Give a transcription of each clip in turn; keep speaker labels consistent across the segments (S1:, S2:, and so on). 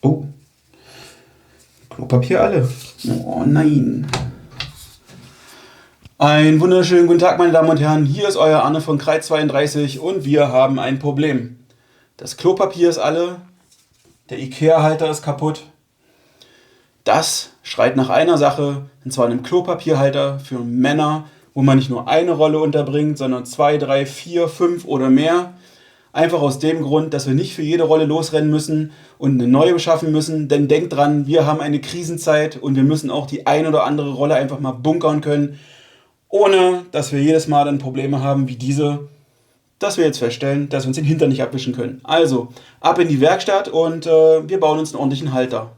S1: Oh, Klopapier alle. Oh nein. Einen wunderschönen guten Tag, meine Damen und Herren. Hier ist euer Arne von Kreis 32 und wir haben ein Problem. Das Klopapier ist alle, der Ikea-Halter ist kaputt. Das schreit nach einer Sache, und zwar einem Klopapierhalter für Männer, wo man nicht nur eine Rolle unterbringt, sondern 2, 3, 4, 5 oder mehr. Einfach aus dem Grund, dass wir nicht für jede Rolle losrennen müssen und eine neue beschaffen müssen. Denn denkt dran, wir haben eine Krisenzeit und wir müssen auch die ein oder andere Rolle einfach mal bunkern können, ohne dass wir jedes Mal dann Probleme haben wie diese, dass wir jetzt feststellen, dass wir uns den Hintern nicht abwischen können. Also, ab in die Werkstatt und wir bauen uns einen ordentlichen Halter.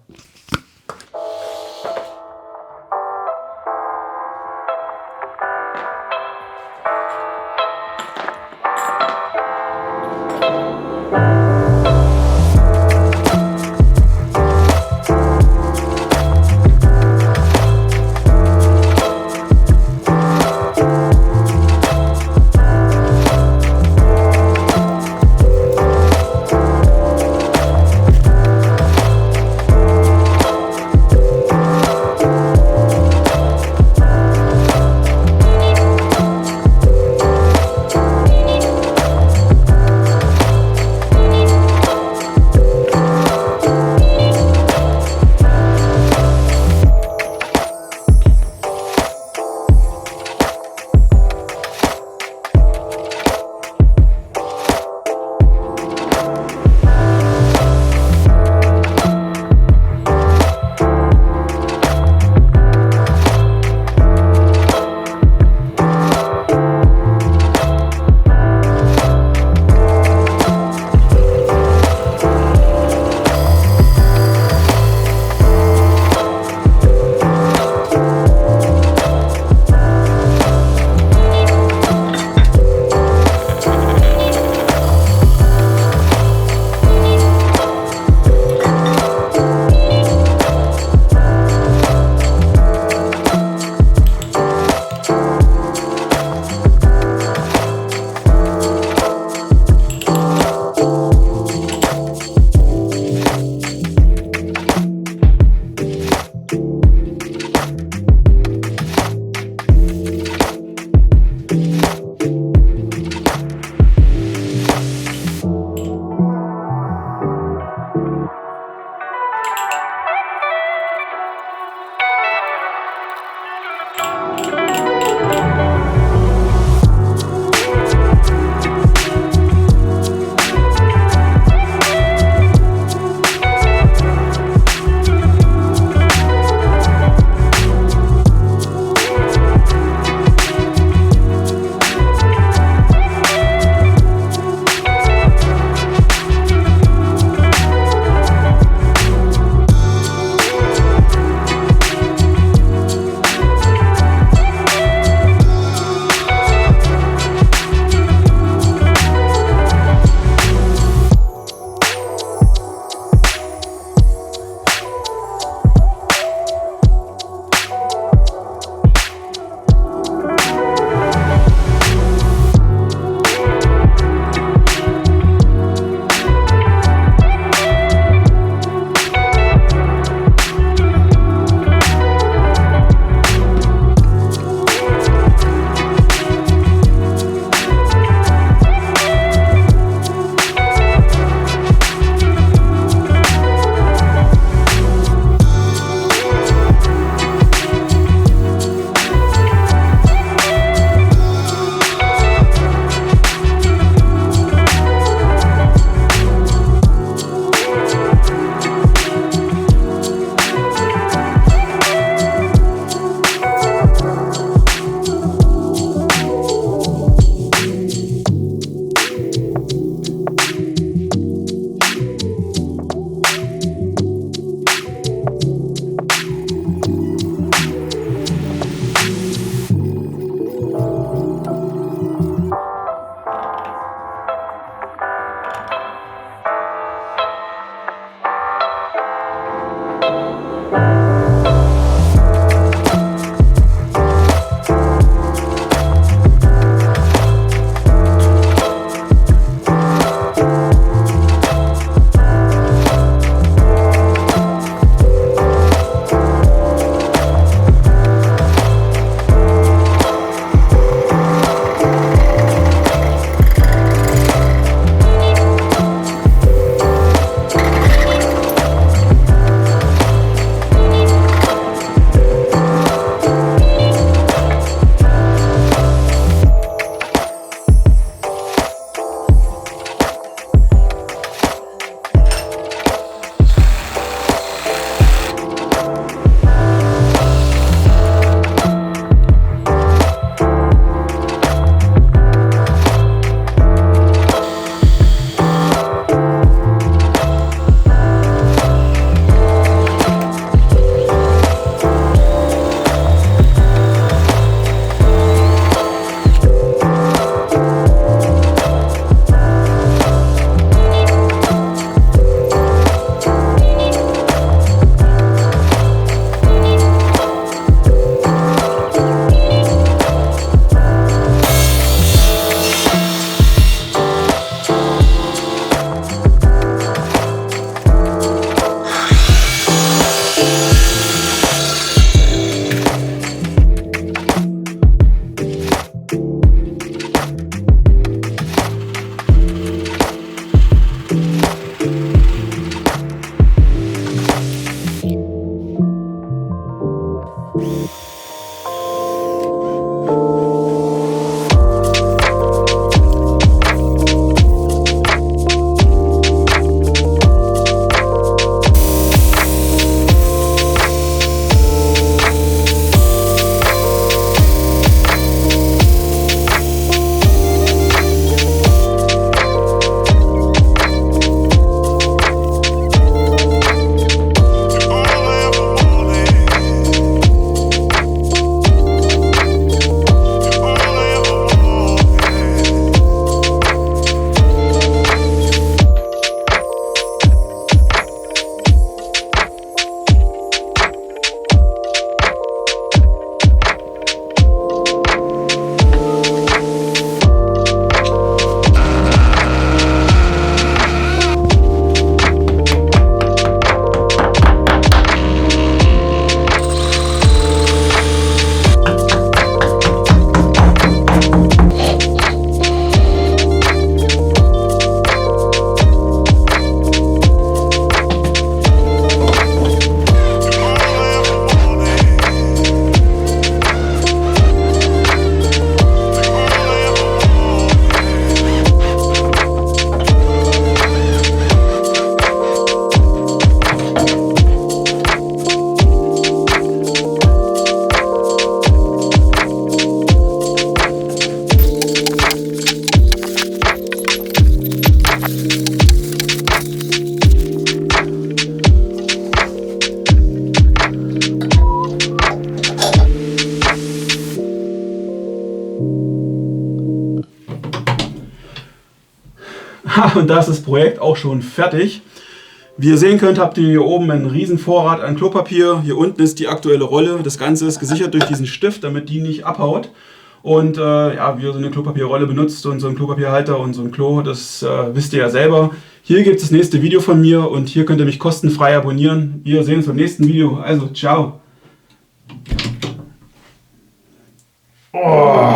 S1: und da ist das Projekt auch schon fertig. Wie ihr sehen könnt, habt ihr hier oben einen riesen Vorrat an Klopapier. Hier unten ist die aktuelle Rolle. Das Ganze ist gesichert durch diesen Stift, damit die nicht abhaut. Und ja, wie ihr so eine Klopapierrolle benutzt und so einen Klopapierhalter und so ein Klo, das wisst ihr ja selber. Hier gibt es das nächste Video von mir und hier könnt ihr mich kostenfrei abonnieren. Wir sehen uns beim nächsten Video. Also, ciao. Oh.